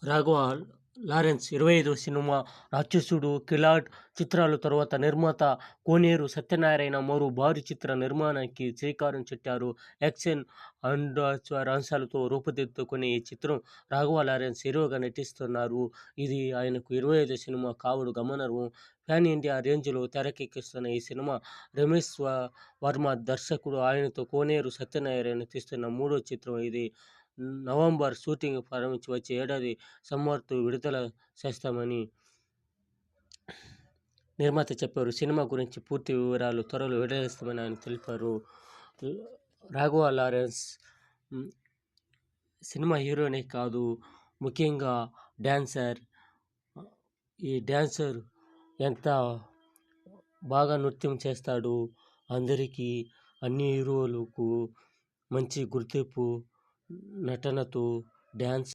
Raghava Lawrence 25వ cinema 'రాక్షసుడు', 'కిలాడి' చిత్రాల తరువాత నిర్మాత కోనేరు సత్యనారాయణ మరో భారీ చిత్ర నిర్మాణానికి శ్రీకారం చుట్టారు. యాక్షన్, అడ్వెంచర్ అంశాలతో రూపుదిద్దుకునే ఈ చిత్రం రాఘవ లారెన్స్ హీరోగా నటిస్తున్నారు. ఇది ఆయనకు 25వ సినిమా కావడం గమనార్హం. పాన్ ఇండియా రేంజ్లో తెరకెక్కుతున్న ఈ సినిమా రమేష్ వర్మ దర్శకుడు. ఆయనతో కోనేరు సత్యనారాయణ తీస్తున్న మూడో చిత్రం ఇది. నవంబర్ షూటింగ్ ప్రారంభించి వచ్చే ఏడాది సమ్మర్తో విడుదల చేస్తామని నిర్మాత చెప్పారు. సినిమా గురించి పూర్తి వివరాలు త్వరలో విడుదల చేస్తామని ఆయన తెలిపారు. రాఘవ లారెన్స్ సినిమా హీరోనే కాదు, ముఖ్యంగా డాన్సర్. ఈ డాన్సర్ ఎంత బాగా నృత్యం చేస్తాడు. అందరికీ, అన్ని హీరోలకు మంచి గుర్తింపు. నటనతో, డ్యాన్స్